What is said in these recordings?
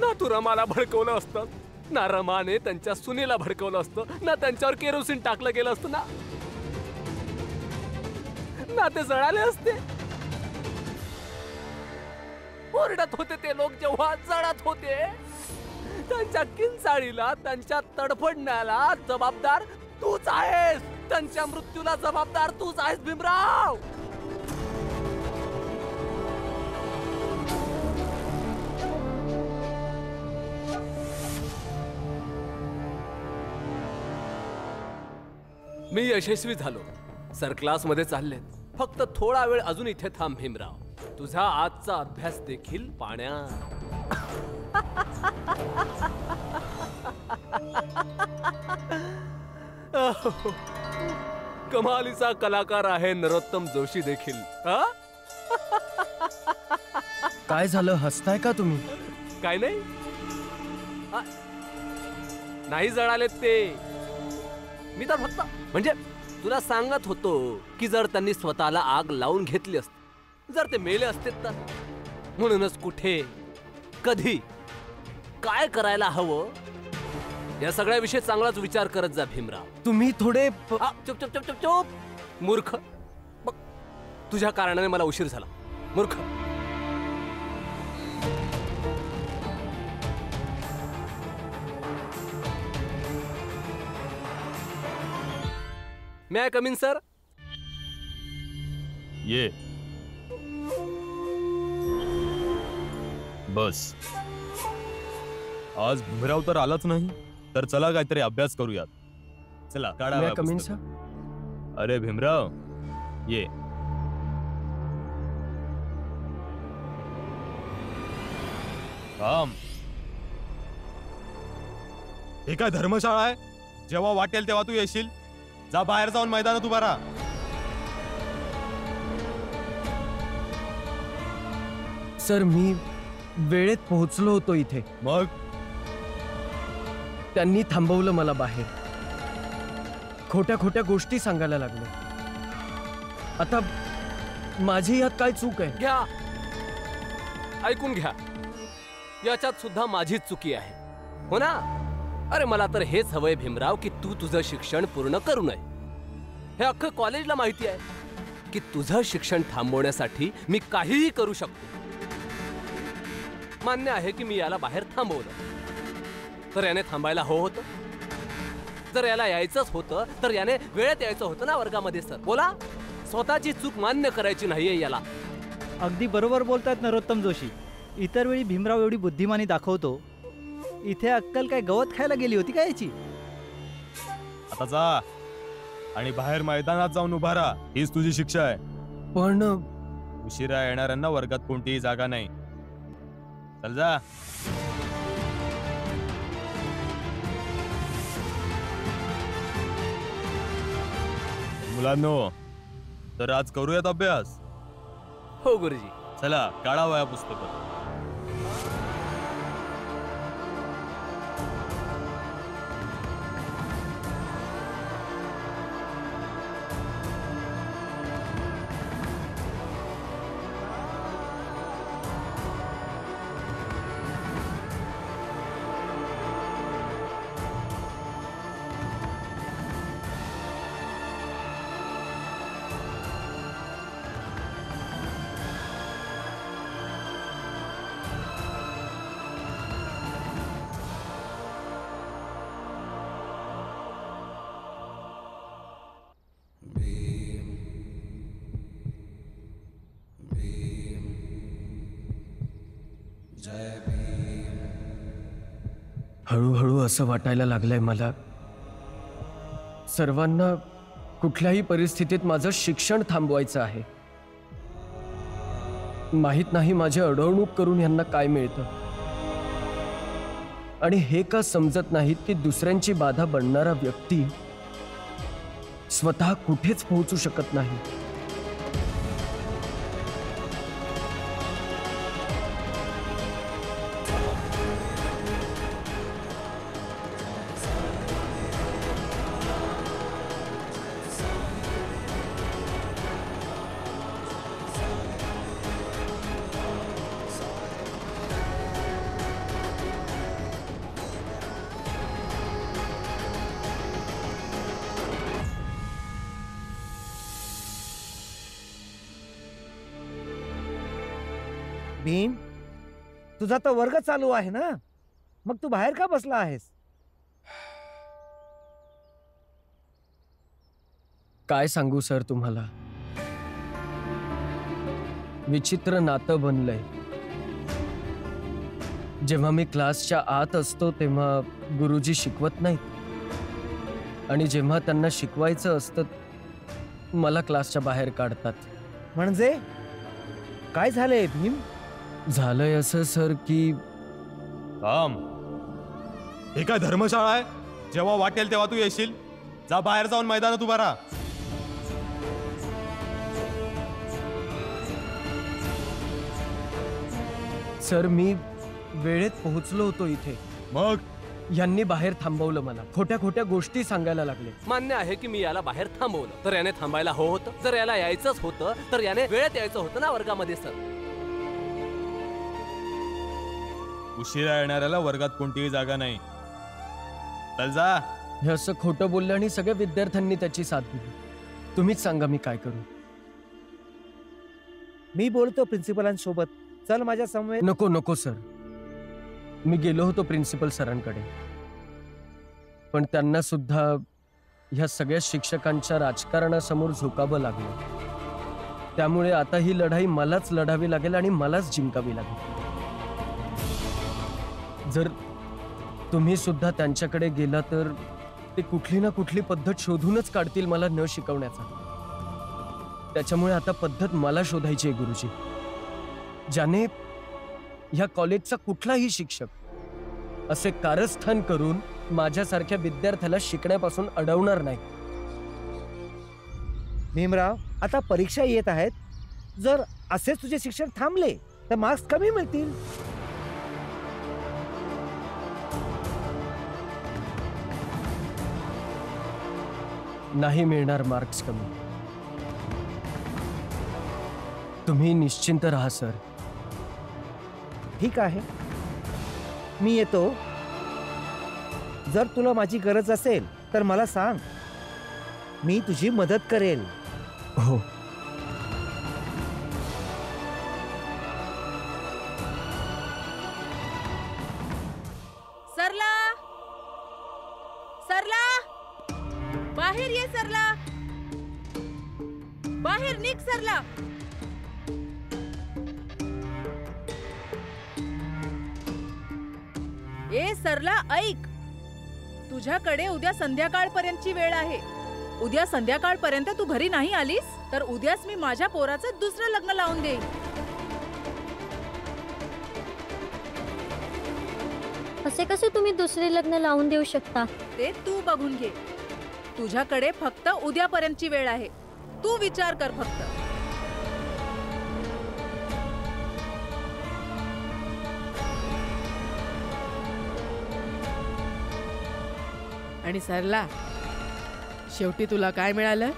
ना तू रमाला भडकवलं असतं, ना रमाने त्यांच्या सुनेला भडकवलं असतं, ना त्यांच्यावर केरोसिन टाकलं गेलं असतं, ना ते जळाले असते. ओरडत होते ते लोक जेव्हा जळत होते. त्यांच्या किंचाळीला, त्यांच्या तडफडण्याला जबाबदार तूच आहेस. त्यांच्या मृत्यूला जबाबदार तूच आहेस भीमराव. मी यशस्वी झालो. सर क्लासमध्ये चाललेत. फक्त थोडा वेळ अजून इथे थांब भीमराव. तुझा आजचा अभ्यास देखील पाण्यात. कमालीचा कलाकार आहे नरोत्तम जोशी देखील. काय झालं, हसताय का तुम्ही? काय नाही, नाही जळालेत ते. मी तर फक्त म्हणजे तुला सांगत होतो की जर त्यांनी स्वतःला आग लावून घेतली असती, जर ते मेले असते तर. म्हणूनच कुठे, कधी, काय करायला हवं या सगळ्याविषयी चांगलाच विचार करत जा भीमराव. तुम्ही थोडे चुप चुप चुप चुप चुप मूर्ख. बघ, तुझ्या कारणाने मला उशीर झाला. मूर्ख. मे आय कम इन सर? ये बस. आज भीमराव तर आलाच नाही, तर चला काहीतरी अभ्यास करूयात. चला काढा पुस्तक. अरे भीमराव ये. थांब. हे काय धर्मशाळा आहे? जेव्हा वाटेल तेव्हा तू येशील. जा बाहेर जाऊन मैदानात उभा राहा. सर मी वेळेत पोहोचलो होतो इथे. मग त्यांनी थांबवलं मला बाहेर. खोट्या खोट्या गोष्टी सांगायला लागले. आता माझी यात काय चूक आहे? घ्या, ऐकून घ्या. याच्यात सुद्धा माझीच चुकी आहे, हो ना? अरे मला तर हेच हवंय भीमराव की तू तुझं शिक्षण पूर्ण करू नये. हे अख्खं कॉलेजला माहिती आहे की तुझं शिक्षण थांबवण्यासाठी मी काहीही करू शकतो. मान्य आहे की मी याला बाहेर थांबवलं, तर याने थांबायला हवं होतं. जर याला यायचंच होतं तर याने वेळेत यायचं होतं ना वर्गामध्ये. सर बोला, स्वतःची चूक मान्य करायची नाहीये याला. अगदी बरोबर बोलतायत नरोत्तम जोशी. इतर वेळी भीमराव एवढी बुद्धिमानी दाखवतो, इथे अक्कल काय गवत खायला गेली होती का याची? आता जा आणि बाहेर मैदानात जाऊन उभा राहा. हीच तुझी शिक्षा आहे. पण उशिरा येणाऱ्यांना वर्गात कोणतीही जागा नाही. चल जा. मुलांनो, तर आज करूयात अभ्यास. हो गुरुजी. चला काढा वया पुस्तक. हळूहळू असं वाटायला लागलंय मला, सर्वांना कुठल्याही परिस्थितीत माझं शिक्षण थांबवायचं आहे. माहित नाही माझी अडवणूक करून यांना काय मिळतं. आणि हे का समजत नाहीत की दुसऱ्यांची बाधा बनणारा व्यक्ती स्वतः कुठेच पोहोचू शकत नाही. भीम, तुझा तर वर्ग चालू आहे ना, मग तू बाहेर का बसला आहेस? काय सांगू सर तुम्हाला, विचित्र नातं बनलंय. जेव्हा मी क्लासच्या आत असतो तेव्हा गुरुजी शिकवत नाहीत आणि जेव्हा त्यांना शिकवायचं असतं मला क्लासच्या बाहेर काढतात. म्हणजे काय झालंय भीम? झालंय असं सर की थांब. हे काय धर्मशाळा आहे? जेव्हा वाटेल तेव्हा तू येशील. जा बाहेर जाऊन मैदानात उभा राहा. सर मी वेळेत पोहोचलो होतो इथे. मग यांनी बाहेर थांबवलं मला. खोट्या खोट्या गोष्टी सांगायला लागले. मान्य आहे की मी याला बाहेर थांबवलं, तर याने थांबायला हो होतं. जर याला यायचंच होतं तर याने वेळेत यायचं होतं ना वर्गामध्ये. सर उशिरा येणाऱ्याला वर्गात कोणतीही जागा नाही. चल जा. हे असं खोटं बोललं आणि सगळ्या विद्यार्थ्यांनी त्याची साथ दिली. तुम्हीच सांगा मी काय करू. मी बोलतो प्रिन्सिपलांसोबत. चल माझ्या समवेत. नको नको सर. मी गेलो होतो प्रिन्सिपल सरांकडे, पण त्यांना सुद्धा ह्या सगळ्या शिक्षकांच्या राजकारणासमोर झुकावं लागलं. त्यामुळे आता ही लढाई मलाच लढावी लागेल आणि मलाच जिंकावी लागेल. जर तुम्ही सुद्धा त्यांच्याकडे गेला तर ते कुठली ना कुठली पद्धत शोधूनच काढतील मला न शिकवण्याचा. त्याच्यामुळे आता पद्धत मला शोधायची आहे गुरुजी, ज्याने ह्या कॉलेजचा कुठलाही शिक्षक असे कारस्थान करून माझ्यासारख्या विद्यार्थ्याला शिकण्यापासून अडवणार नाही. भीमराव, आता परीक्षा येत आहेत. जर असेच तुझे शिक्षक थांबले तर मार्क्स कमी मिळतील. नाही मिळणार मार्क्स कमी. तुम्ही निश्चिंत राहा सर. ठीक आहे, मी येतो. जर तुला माझी गरज असेल तर मला सांग, मी तुझी मदत करेल. हो. सरला, सरला, बाहेर ये. सरला, बाहेर निघ. सरला, ए सरला, ऐक. तुझ्याकडे उद्या संध्याकाळपर्यंतची वेळ आहे. उद्या संध्याकाळपर्यंत तू घरी नाही आलीस तर उद्याच मी माझ्या पोराचं दुसरं लग्न लावून देईन. असे कसे तुम्ही दुसरे लग्न लावून देऊ शकता? ते तू बघून घे. तुझ्याकडे फक्त उद्यापर्यंतची वेळ आहे. तू विचार कर फक्त. आणि सरला, शेवटी तुला काय मिळालं?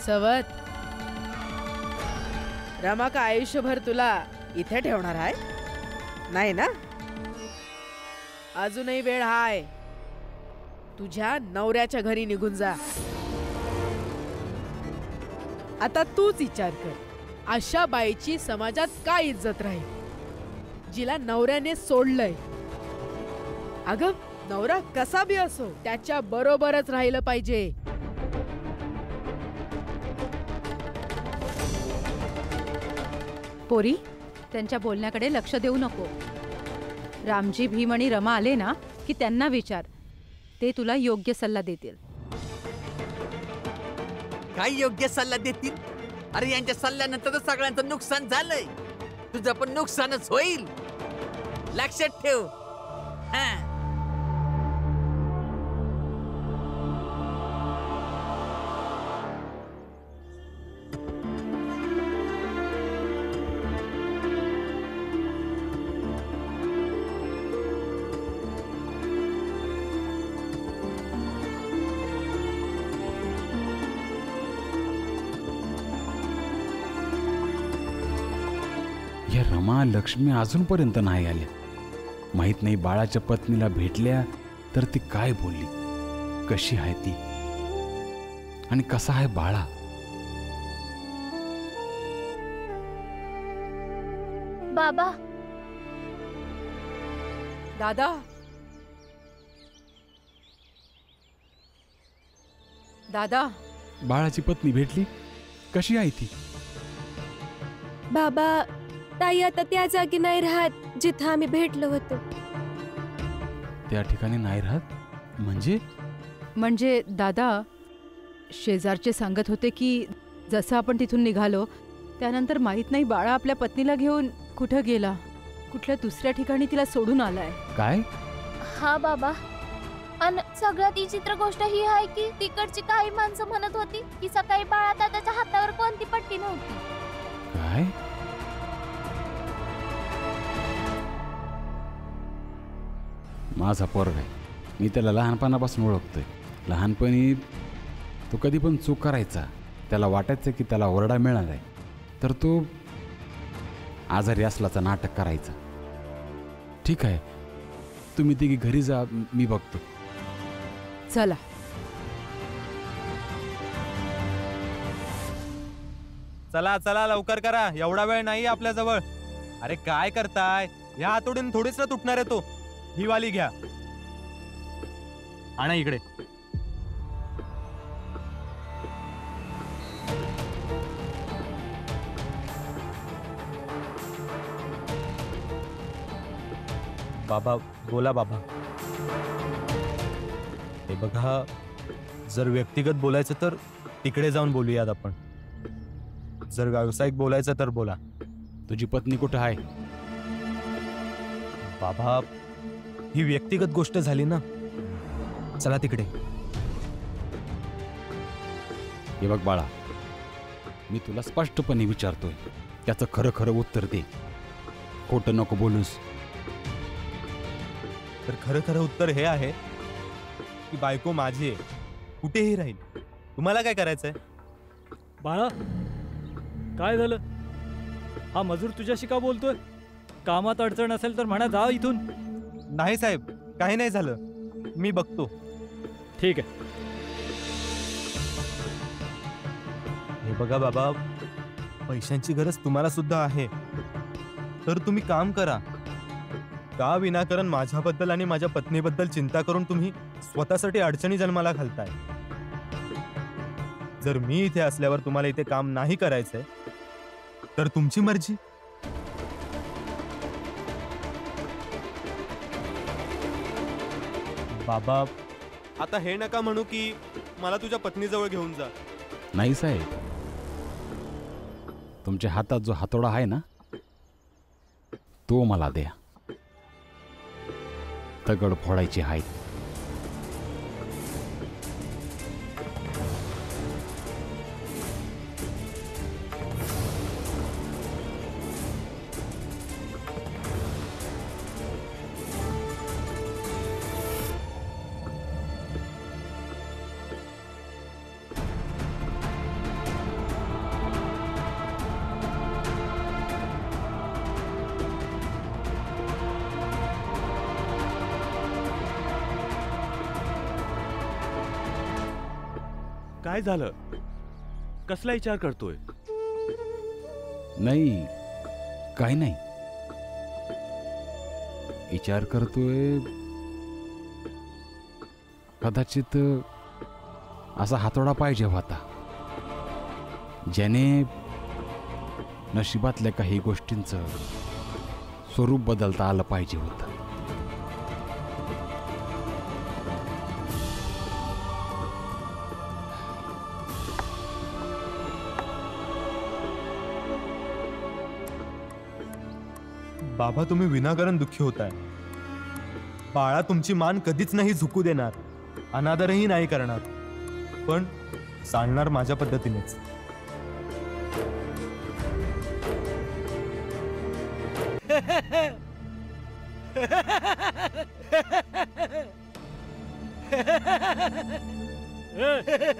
सवत. रमा का आयुष्यभर तुला इथे ठेवणार आहे? नाही ना? अजूनही वेळ हाय. तुझ्या नवऱ्याच्या घरी निघून जा. आता तूच विचार कर, अशा बाईची समाजात काय इज्जत राहील जिला नवऱ्याने सोडलंय? अगं, नवरा कसा बी असो त्याच्या बरोबरच राहिलं पाहिजे. पोरी, त्यांच्या बोलण्याकडे लक्ष देऊ नको. रामजी, भीम आणि रमा आले ना की त्यांना विचार. ते तुला योग्य सल्ला देतील. काय योग्य सल्ला देतील? अरे यांच्या सल्ल्यानंतर तर सगळ्यांचं नुकसान झालंय. तुझं पण नुकसानच होईल, लक्षात ठेव. हा. या रमा लक्ष्मी अजूनपर्यंत नाही आल्या. माहित नाही बाळाच्या पत्नीला भेटल्या तर ती काय बोलली, कशी आहे ती आणि कसा आहे बाळा. बाबा दादा दादा बाळाची पत्नी भेटली, कशी आहे ती? बाबा, ताई आता त्या जागी नाही राहत जिथं आम्ही भेटलो होतो. त्या ठिकाणी नाही राहत म्हणजे? म्हणजे दादा, शेजारचे सांगत होते की जसं आपण तिथून निघालो त्यानंतर माहित नाही बाळा आपल्या पत्नीला घेऊन कुठं गेला, कुठल्या दुसऱ्या ठिकाणी तिला सोडून आलाय. काय? हा बाबा, आणि सगळ्यात विचित्र गोष्ट ही आहे की तिकडची काही माणसं म्हणत होती की सकाळी बाळा दादाच्या हातावर कोणती पट्टी नव्हती. काय? माझा पोरगा आहे, मी त्याला लहानपणापासून ओळखतोय. लहानपणी तो कधी पण चूक करायचा, त्याला वाटायचं की त्याला ओरडा मिळाला आहे तर तो आजारी असल्याचं नाटक करायचा. ठीक आहे, तुम्ही तिघी घरी जा, मी बघतो. चला. चला चला लवकर करा, एवढा वेळ नाही आपल्या जवळ. अरे काय करताय? ह्या हातोडीने थोडीच ना तुटणार आहे तो. ही वाली घ्या, आणा इकडे. बाबा बोला बाबा. हे बघा, जर व्यक्तिगत बोलायचं तर तिकडे जाऊन बोलूयात आपण. जर व्यावसायिक बोलायचं तर बोला. तुझी पत्नी कुठं आहे? बाबा, ही व्यक्तिगत गोष्ट झाली ना, चला तिकडे. हे बघ बाळा, मी तुला स्पष्टपणे विचारतोय, त्याचं खरं खरं उत्तर दे, खोटं नको बोलूस. तर खरं खरं उत्तर हे आहे की बायको माझी आहे, कुठेही राहील. तुम्हाला काय करायचंय? बाळा, काय झालं? हा मजूर तुझ्याशी का बोलतोय? कामात अडचण असेल तर म्हणा, जा इथून. नाही साहेब, काही नाही झालं, मी बघतो. ठीक आहे. हे बघा बाबा, पैशांची गरज तुम्हाला सुद्धा आहे, तर तुम्ही काम करा. का विनाकारण माझ्याबद्दल आणि माझ्या पत्नीबद्दल चिंता करून तुम्ही स्वतःसाठी अडचणी जन्माला घालताय? जर मी इथे असल्यावर तुम्हाला इथे काम नाही करायचंय तर तुमची मर्जी. बाबा, आता हे नका म्हणू की मला तुझ्या पत्नीजवळ घेऊन जा. नाही साहेब, तुमच्या हातात जो हातोडा आहे ना, तो मला द्या. दगड फोडायची आहे. काय झालं? कसला विचार करतोय? नाही, काही नाही. विचार करतोय कदाचित असा हातोडा पाहिजे होता ज्याने नशिबातल्या काही गोष्टींचं स्वरूप बदलता आलं पाहिजे होतं. बाबा, तुम्ही विनाकारण दुःखी होताय. बाळा तुमची मान कधीच नाही झुकू देणार, अनादरही नाही करणार, पण चालणार माझ्या पद्धतीनेच.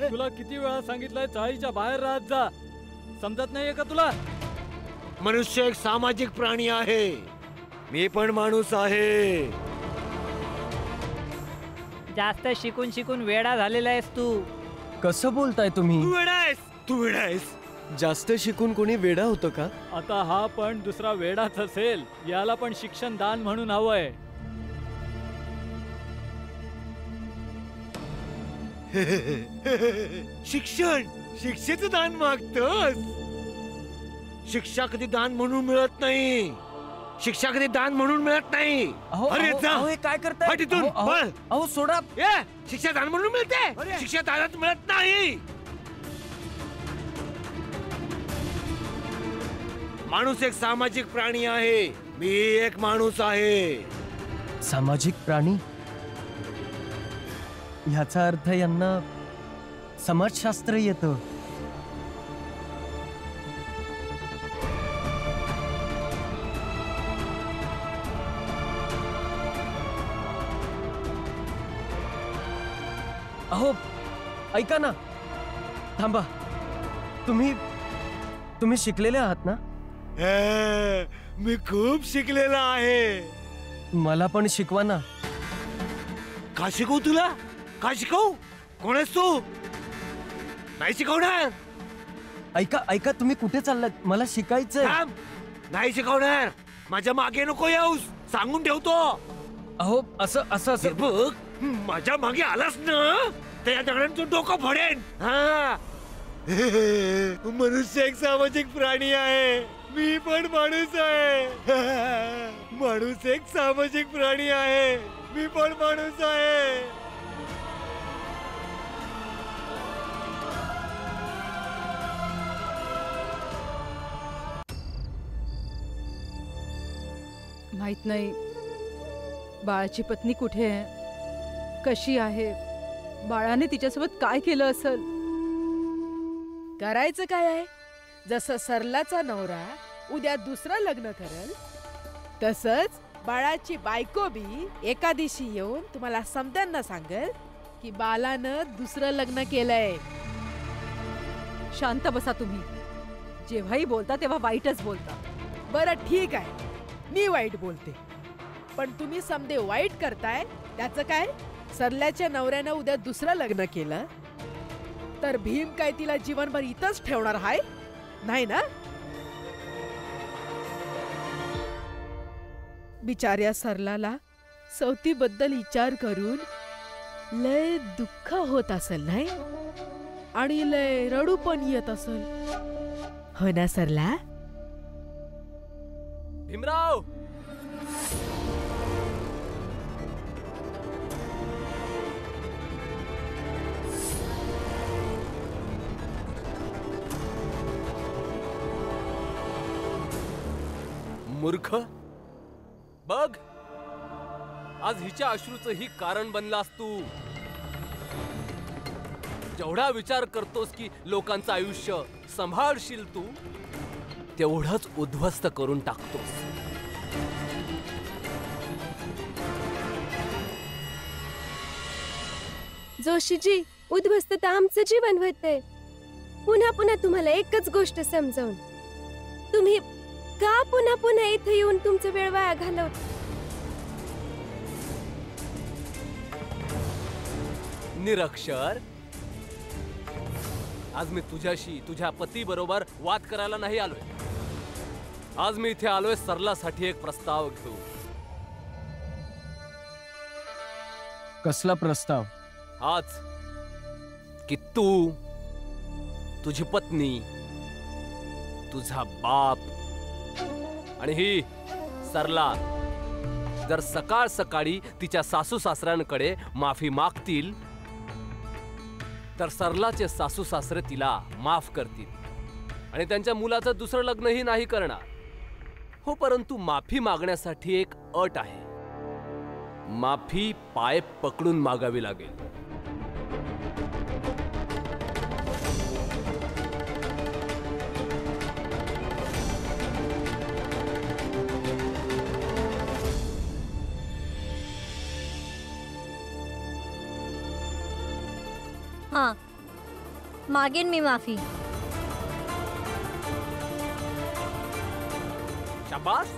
तुला किती वेळा सांगितलंय चाळीच्या बाहेर राहत जा, समजत नाहीये का तुला? मनुष्य एक सामाजिक प्राणी आहे, मी पण माणूस आहे. जास्त शिकून शिकून वेडा झालेला आहेस तू. कसं बोलताय तुम्ही? तू वेडा आहेस. जास्त शिकून कोणी वेडा होतं का? आता हा पण दुसरा वेडाच असेल. याला पण शिक्षण दान म्हणून हवंय. शिक्षेचं दान मागतोस? शिक्षा कधी दान म्हणून मिळत नाही. शिक्षा कधी दान म्हणून मिळत नाही. अरे जा. हे काय करताय? हट इथून, पळ. अहो सोडा. शिक्षा दान म्हणून मिळते. शिक्षा दानात मिळत नाही. माणूस एक सामाजिक प्राणी आहे. मी एक माणूस आहे. सामाजिक प्राणी? ह्याचा अर्थ यांना समाजशास्त्र येतं. अहो ऐका ना, थांबा. तुम्ही शिकलेले आहात ना? मी खूप शिकलेला आहे. मला पण शिकवा ना. का शिकवू तुला? का शिकवू? कोण आहेस तू? नाही शिकवणार. ऐका तुम्ही कुठे चाललात? मला शिकायचंय. नाही शिकवणार. माझ्या मागे नको येऊस, सांगून ठेवतो. अहो असं बघ, माझ्या मागे आलास ना त्या दगडांचं डोकं फोडेन. मनुष्य एक सामाजिक प्राणी आहे. मी पण माणूस आहे. माणूस एक सामाजिक प्राणी आहे. मी पण माणूस आहे. माहित नाही बाळाची पत्नी कुठे आहे, कशी आहे, बाळाने तिच्यासोबत काय केलं असेल. करायचं काय आहे? जसं सरलाचा नवरा उद्या दुसरं लग्न करेल, तसंच बाळाची बायको बी एका दिवशी येऊन तुम्हाला समद्यांना सांगेल की बालानं दुसरं लग्न केलंय. शांत बसा तुम्ही. जेव्हाही बोलता तेव्हा वाईटच बोलता. बरं ठीक आहे, मी वाईट बोलते, पण तुम्ही समदे वाईट करताय. त्याचं काय? सरल्याच्या नवऱ्यानं उद्या दुसरं लग्न केलं तर भीम काय तिला जीवनभर इथंच ठेवणार आहे? नाही ना? बिचाऱ्या सरलाला सवतीबद्दल विचार करून लय दुःख होत असेल नाही, आणि लय रडू पण येत असेल. हो ना सरला? भीमराव, मूर्ख, बघ आज हिच्या अश्रूचं ही कारण बनलास तू. जेवढा विचार करतोस की लोकांचं आयुष्य सांभाळशील तू, तेवढंच उद्ध्वस्त करून टाकतोस. जोशीजी, उद्ध्वस्त आमचं जीवन होतंय. पुन्हा पुन्हा तुम्हाला एकच गोष्ट समजावून, तुम्ही का पुन्हा पुन्हा इथे येऊन तुमचा वेळ वाया घालवता? निरक्षर, आज मी तुझ्याशी तुझ्या पती बरोबर वाद करायला नाही आलोय. आज मी इथे आलोय सरलासाठी एक प्रस्ताव घेऊ. कसला प्रस्ताव? आज की तू, तुझी पत्नी, तुझा बाप आणि ही सरला जर सकाळ सकाळी तिच्या सासू सासऱ्यांकडे माफी मागतील तर सरलाचे सासू सासरे तिला माफ करतील आणि त्यांच्या मुलाचं दुसरं लग्नही नाही करणार. हो, परंतु माफी मागण्यासाठी एक अट आहे. माफी पाय पकडून मागावी लागेल. हाँ, मागेन मी माफी. शाबास.